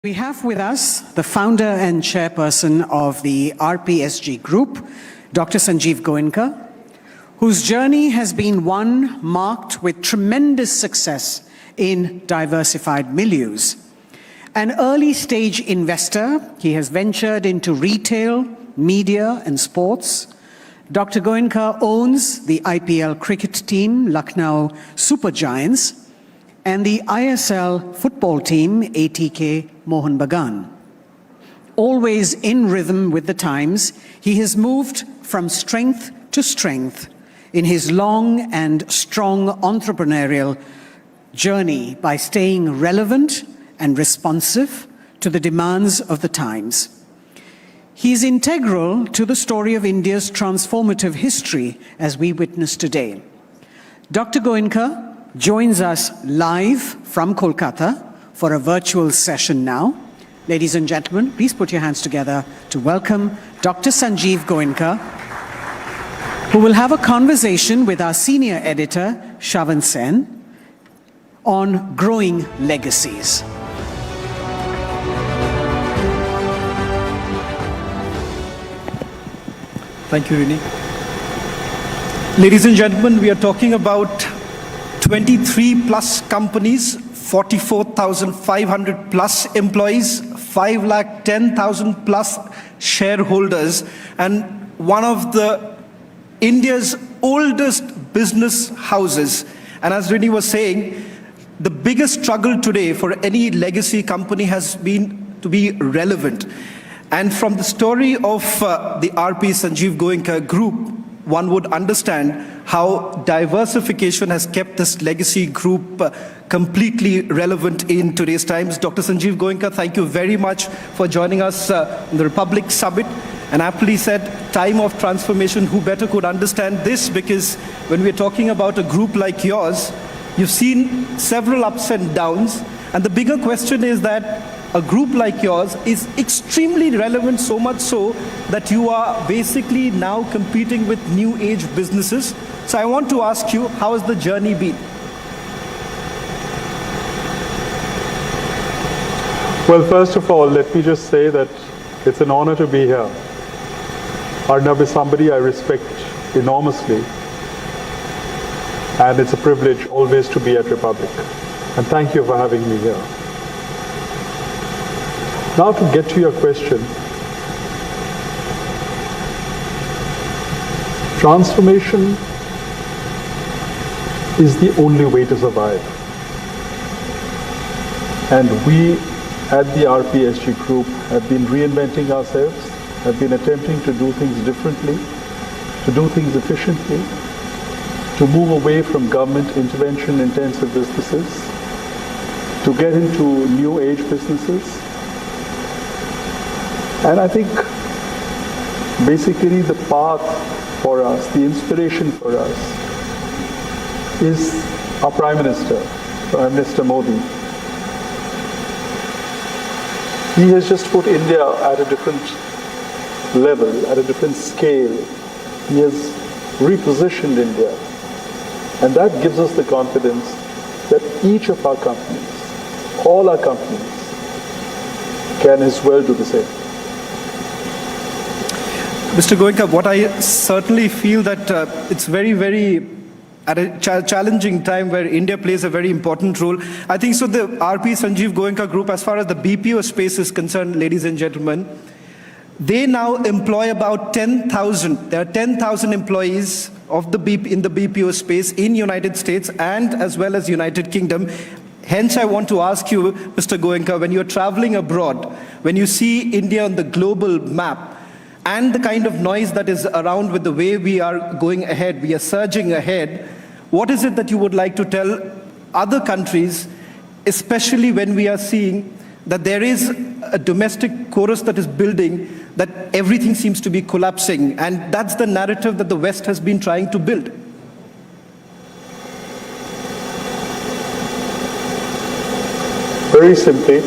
We have with us the founder and chairperson of the RPSG Group, Dr. Sanjiv Goenka, whose journey has been one marked with tremendous success in diversified milieus. An early-stage investor, he has ventured into retail, media, and sports. Dr. Goenka owns the IPL cricket team, Lucknow Super Giants, and the ISL football team, ATK Mohun Bagan. Always in rhythm with the times, he has moved from strength to strength in his long and strong entrepreneurial journey by staying relevant and responsive to the demands of the times. He is integral to the story of India's transformative history as we witness today. Dr. Goenka joins us live from Kolkata for a virtual session now. Ladies and gentlemen, please put your hands together to welcome Dr. Sanjiv Goenka, who will have a conversation with our senior editor, Shavan Sen, on growing legacies. Thank you, Rini. Ladies and gentlemen, we are talking about 23 plus companies, 44,500 plus employees, 510,000 plus shareholders, and one of the India's oldest business houses. And as Rini was saying, the biggest struggle today for any legacy company has been to be relevant. And from the story of the RP Sanjiv Goenka Group, one would understand how diversification has kept this legacy group completely relevant in today's times. Dr. Sanjiv Goenka, thank you very much for joining us on the Republic Summit. And aptly said, time of transformation, who better could understand this? Because when we're talking about a group like yours, you've seen several ups and downs. And the bigger question is that a group like yours is extremely relevant, so much so that you are basically now competing with new age businesses. So I want to ask you, how has the journey been? Well, first of all, let me just say that it's an honor to be here. Arnab is somebody I respect enormously, and it's a privilege always to be at Republic. And thank you for having me here. Now to get to your question, transformation is the only way to survive. And we at the RPSG Group have been reinventing ourselves, have been attempting to do things differently, to do things efficiently, to move away from government intervention intensive businesses, to get into new age businesses. And I think basically the path for us, the inspiration for us is our Prime Minister, Prime Minister Modi. He has just put India at a different level, at a different scale. He has repositioned India. And that gives us the confidence that each of our companies, all our companies, can as well do the same. Mr. Goenka, what I certainly feel that it's very at a challenging time where India plays a very important role. I think so the RP Sanjiv Goenka Group, as far as the BPO space is concerned, ladies and gentlemen, they now employ about 10,000. There are 10,000 employees of in the BPO space in United States and as well as United Kingdom. Hence, I want to ask you, Mr. Goenka, when you're traveling abroad, when you see India on the global map, and the kind of noise that is around with the way we are going ahead, we are surging ahead, what is it that you would like to tell other countries, especially when we are seeing that there is a domestic chorus that is building, that everything seems to be collapsing, and that's the narrative that the West has been trying to build? Very simply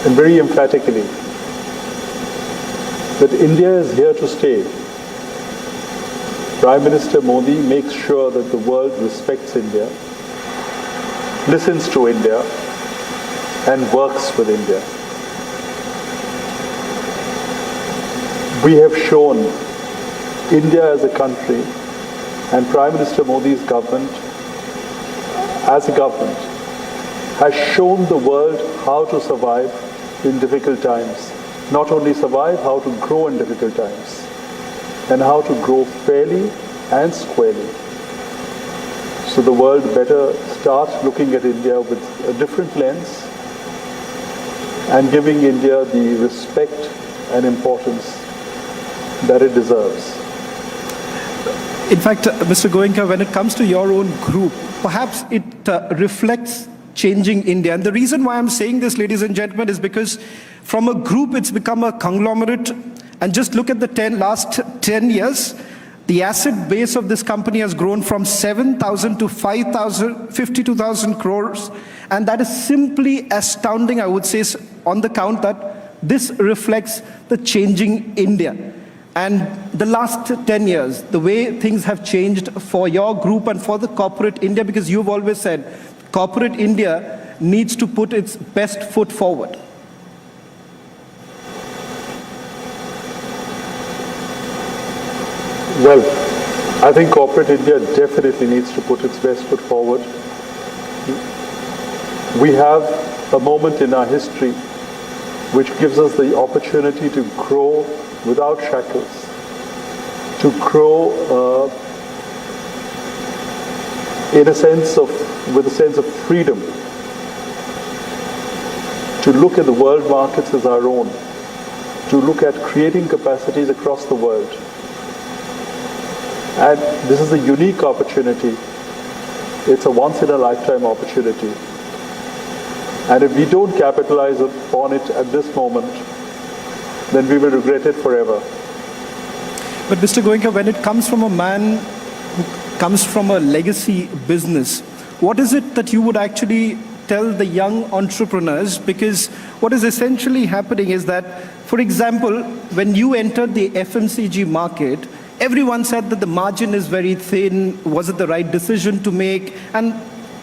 and very emphatically, that India is here to stay. Prime Minister Modi makes sure that the world respects India, listens to India, and works with India. We have shown India as a country and Prime Minister Modi's government as a government has shown the world how to survive in difficult times. Not only survive, how to grow in difficult times and how to grow fairly and squarely. So the world better start looking at India with a different lens and giving India the respect and importance that it deserves. In fact, Mr. Goenka, when it comes to your own group, perhaps it reflects changing India. And the reason why I'm saying this, ladies and gentlemen, is because from a group, it's become a conglomerate. And just look at the last 10 years, the asset base of this company has grown from 7,000 to 52,000 crores. And that is simply astounding, I would say, on the count that this reflects the changing India. And the last 10 years, the way things have changed for your group and for the corporate India, because you've always said corporate India needs to put its best foot forward. Well, I think corporate India definitely needs to put its best foot forward. We have a moment in our history which gives us the opportunity to grow without shackles, to grow with a sense of freedom, to look at the world markets as our own, to look at creating capacities across the world. And this is a unique opportunity. It's a once-in-a-lifetime opportunity. And if we don't capitalize upon it at this moment, then we will regret it forever. But Mr. Goenka, when it comes from a man who comes from a legacy business, what is it that you would actually tell the young entrepreneurs? Because what is essentially happening is that, for example, when you entered the FMCG market, everyone said that the margin is very thin, was it the right decision to make? And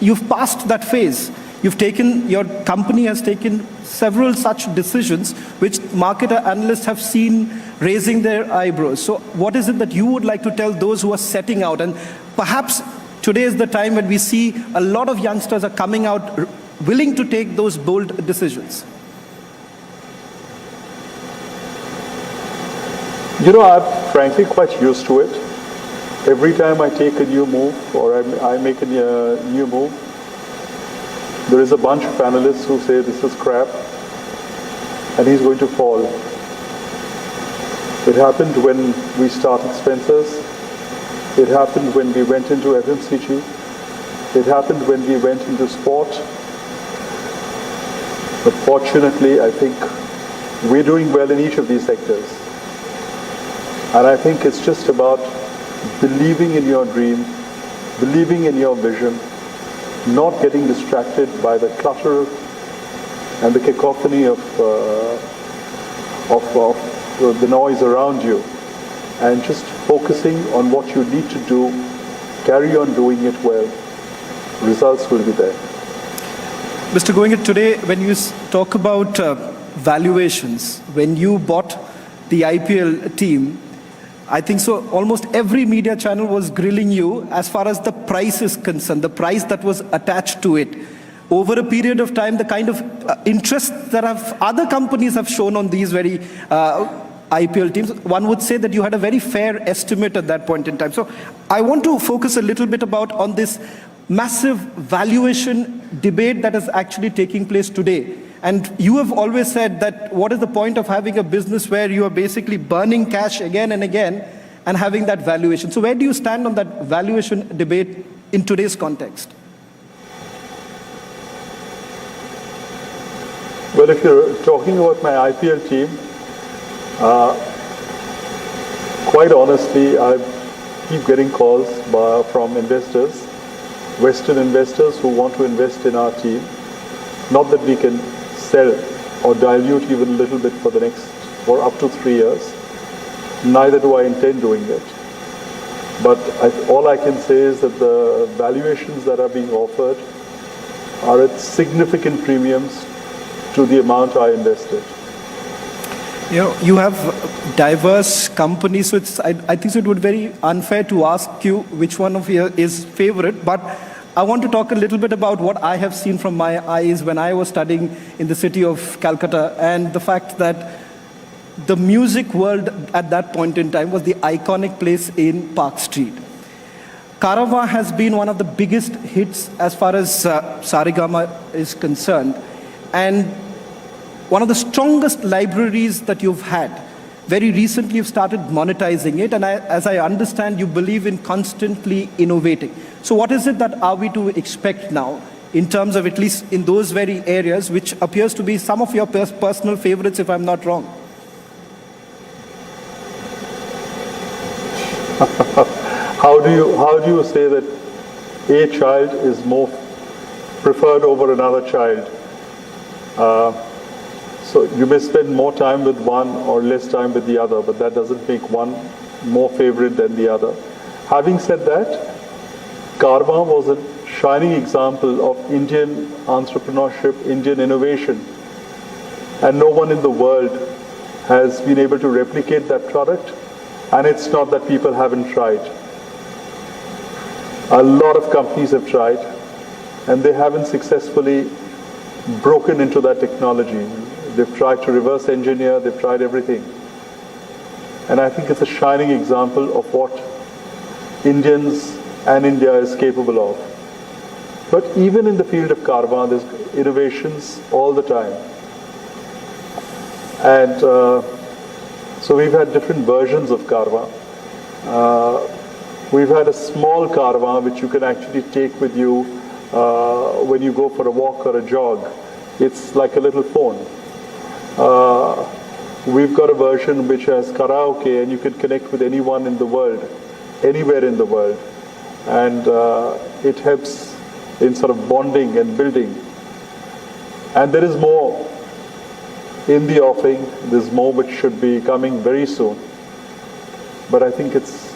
you've passed that phase. Your company has taken several such decisions which market analysts have seen raising their eyebrows. So what is it that you would like to tell those who are setting out? And perhaps today is the time when we see a lot of youngsters are coming out willing to take those bold decisions. You know, I'm frankly quite used to it. Every time I take a new move or I make a new move, there is a bunch of analysts who say this is crap and he's going to fall. It happened when we started Spencer's. It happened when we went into FMCG. It happened when we went into sport. But fortunately, I think we're doing well in each of these sectors. And I think it's just about believing in your dream, believing in your vision, not getting distracted by the clutter and the cacophony of the noise around you, and just focusing on what you need to do, carry on doing it well. Results will be there. Mr. Goenka, today when you talk about valuations, when you bought the IPL team, I think so almost every media channel was grilling you as far as the price is concerned, the price that was attached to it. Over a period of time, the kind of interest that other companies have shown on these very IPL teams, one would say that you had a very fair estimate at that point in time. So I want to focus a little bit on this massive valuation debate that is actually taking place today. And you have always said that what is the point of having a business where you are basically burning cash again and again and having that valuation? So where do you stand on that valuation debate in today's context? Well, if you're talking about my IPL team, quite honestly, I keep getting calls from investors, Western investors who want to invest in our team. Not that we can sell or dilute even a little bit for the next, or up to 3 years. Neither do I intend doing it. But all I can say is that the valuations that are being offered are at significant premiums to the amount I invested. You know, you have diverse companies, so I think so it would be very unfair to ask you which one of you is favorite, but I want to talk a little bit about what I have seen from my eyes when I was studying in the city of Calcutta, and the fact that the music world at that point in time was the iconic place in Park Street. Carava has been one of the biggest hits as far as Sarigama is concerned, and one of the strongest libraries that you've had. Very recently, you've started monetizing it, and as I understand, you believe in constantly innovating. So what is it that are we to expect now in terms of, at least in those very areas, which appears to be some of your personal favorites, if I'm not wrong? How do you say that a child is more preferred over another child? So you may spend more time with one or less time with the other, but that doesn't make one more favorite than the other. Having said that, Carvaan was a shining example of Indian entrepreneurship, Indian innovation, and no one in the world has been able to replicate that product, and it's not that people haven't tried. A lot of companies have tried, and they haven't successfully broken into that technology. They've tried to reverse engineer, they've tried everything. And I think it's a shining example of what Indians and India is capable of. But even in the field of Carvaan, there's innovations all the time. And so we've had different versions of Carvaan. We've had a small Carvaan which you can actually take with you when you go for a walk or a jog. It's like a little phone. We've got a version which has karaoke, and you can connect with anyone in the world, anywhere in the world. And it helps in sort of bonding and building. And there is more in the offing. There's more which should be coming very soon. But I think it's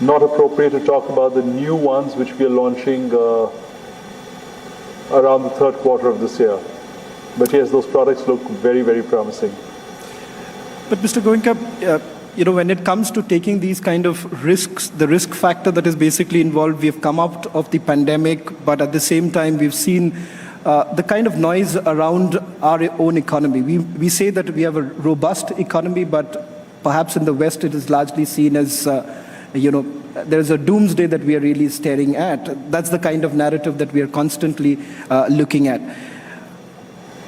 not appropriate to talk about the new ones which we are launching around the third quarter of this year. But yes, those products look very, very promising. But Mr. Goenka, you know, when it comes to taking these kind of risks, the risk factor that is basically involved, we've come out of the pandemic, but at the same time, we've seen the kind of noise around our own economy. We say that we have a robust economy, but perhaps in the West, it is largely seen as, you know, there's a doomsday that we are really staring at. That's the kind of narrative that we are constantly looking at.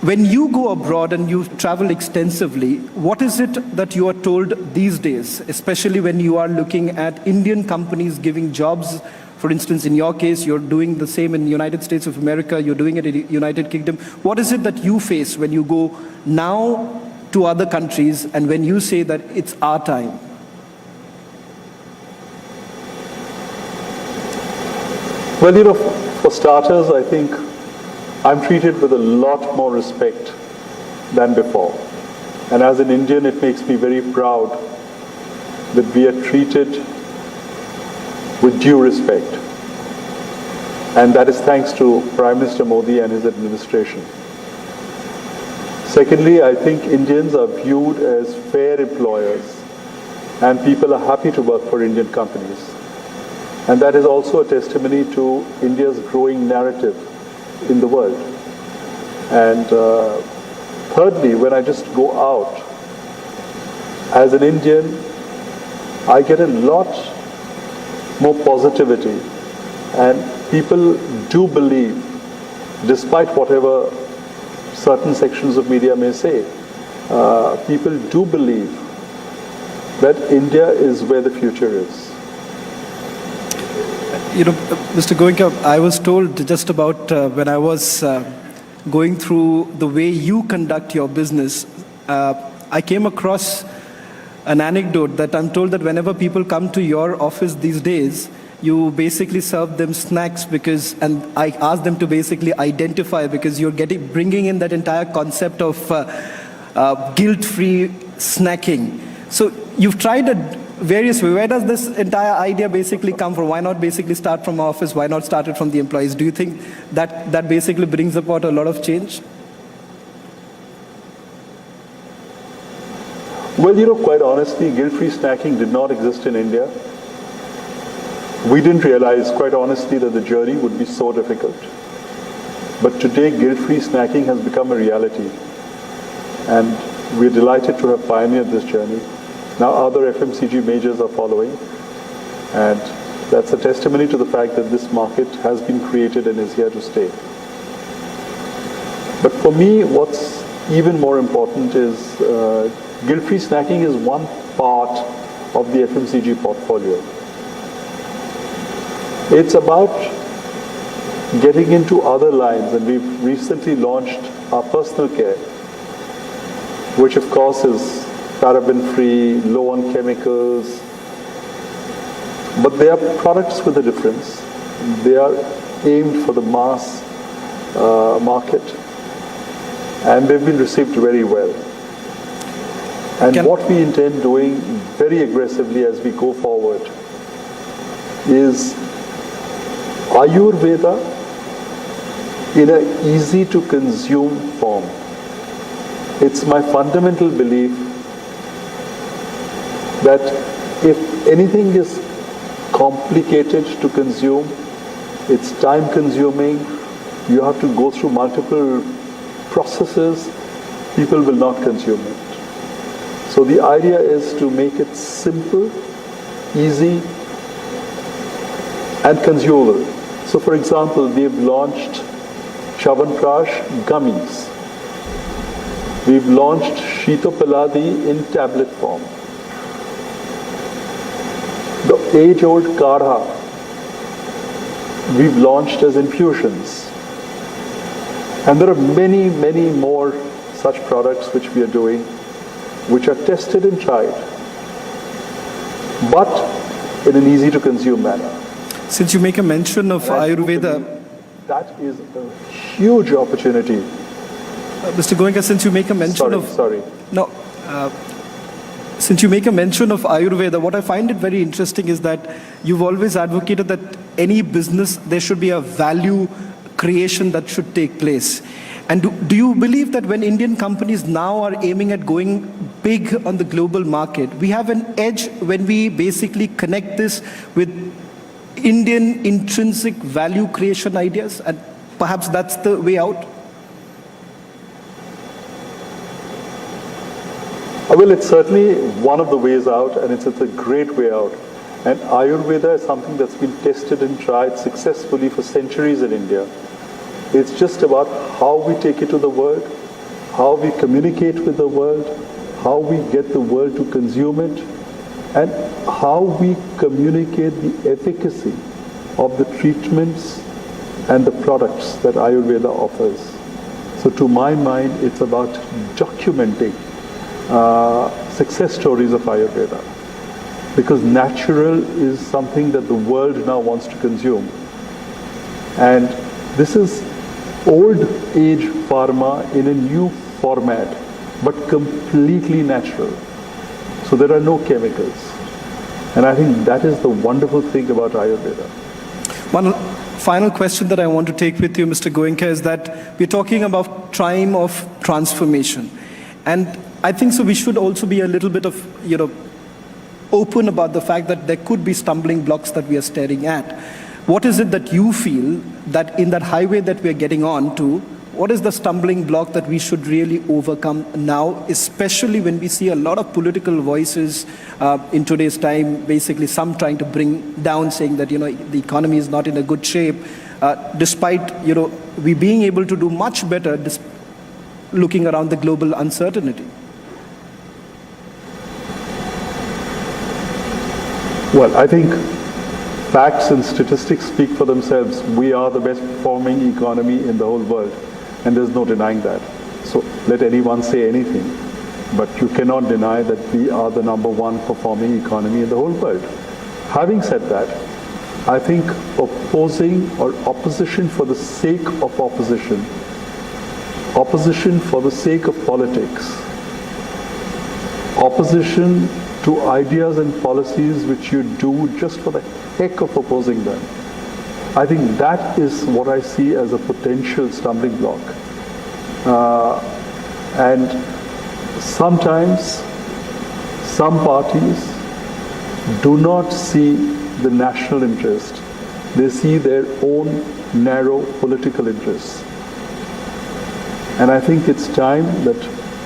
When you go abroad and you travel extensively, what is it that you are told these days, especially when you are looking at Indian companies giving jobs? For instance, in your case, you're doing the same in the United States of America, you're doing it in the United Kingdom. What is it that you face when you go now to other countries and when you say that it's our time? Well, you know, for starters, I think I'm treated with a lot more respect than before. And as an Indian, it makes me very proud that we are treated with due respect. And that is thanks to Prime Minister Modi and his administration. Secondly, I think Indians are viewed as fair employers, and people are happy to work for Indian companies. And that is also a testimony to India's growing narrative in the world. And thirdly, when I just go out, as an Indian, I get a lot more positivity, and people do believe, despite whatever certain sections of media may say, people do believe that India is where the future is. You know, Mr. Goenka, I was told just about when I was going through the way you conduct your business, I came across an anecdote that I'm told that whenever people come to your office these days, you basically serve them snacks because, and I ask them to basically identify, because you're bringing in that entire concept of guilt-free snacking. So you've tried a various way. Where does this entire idea basically come from? Why not basically start from office? Why not start it from the employees? Do you think that basically brings about a lot of change? Well, quite honestly, guilt-free snacking did not exist in India. We didn't realize, quite honestly, that the journey would be so difficult. But today, guilt-free snacking has become a reality. And we're delighted to have pioneered this journey. Now other FMCG majors are following. And that's a testimony to the fact that this market has been created and is here to stay. But for me, what's even more important is guilt-free snacking is one part of the FMCG portfolio. It's about getting into other lines, and we've recently launched our personal care, which of course is paraben-free, low on chemicals, but they are products with a difference. They are aimed for the mass market, and they've been received very well. And what we intend doing very aggressively as we go forward is Ayurveda in an easy to consume form. It's my fundamental belief that if anything is complicated to consume, it's time consuming, you have to go through multiple processes, people will not consume it. So the idea is to make it simple, easy, and consumable. So for example, we have launched Chyawanprash gummies. We've launched Shitopaladi in tablet form. The age-old Kadha we've launched as infusions. And there are many, many more such products which we are doing, which are tested and tried, but in an easy to consume manner. Since you make a mention of Ayurveda, that is a huge opportunity. Mr. Goenka, since you make a mention since you make a mention of Ayurveda, what I find it very interesting is that you've always advocated that any business, there should be a value creation that should take place. And do you believe that when Indian companies now are aiming at going big on the global market, we have an edge when we basically connect this with Indian intrinsic value creation ideas, and perhaps that's the way out? Well, it's certainly one of the ways out, and it's a great way out. And Ayurveda is something that's been tested and tried successfully for centuries in India. It's just about how we take it to the world, how we communicate with the world, how we get the world to consume it, and how we communicate the efficacy of the treatments and the products that Ayurveda offers. So to my mind, it's about documenting success stories of Ayurveda, because natural is something that the world now wants to consume. And this is old age pharma in a new format, but completely natural. So there are no chemicals. And I think that is the wonderful thing about Ayurveda. One final question that I want to take with you, Mr. Goenka, is that we're talking about time of transformation. And I think so we should also be a little bit of, open about the fact that there could be stumbling blocks that we are staring at. What is it that you feel that in that highway that we're getting on to, what is the stumbling block that we should really overcome now, especially when we see a lot of political voices in today's time, basically some trying to bring down, saying that, the economy is not in a good shape, despite, we being able to do much better looking around the global uncertainty? Well, I think facts and statistics speak for themselves. We are the best performing economy in the whole world, and there's no denying that. So let anyone say anything, but you cannot deny that we are the #1 performing economy in the whole world. Having said that, I think opposing or opposition for the sake of opposition, opposition for the sake of politics, opposition to ideas and policies which you do just for the heck of opposing them, I think that is what I see as a potential stumbling block. And sometimes Some parties do not see the national interest. They see their own narrow political interests. And I think it's time that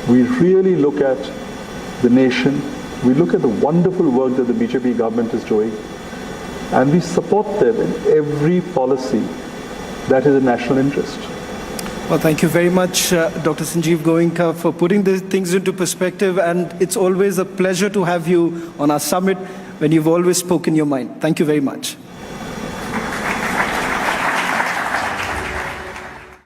we really look at the nation, we look at the wonderful work that the BJP government is doing, and we support them in every policy that is a national interest. Well, thank you very much, Dr. Sanjiv Goenka, for putting these things into perspective. And it's always a pleasure to have you on our summit when you've always spoken your mind. Thank you very much.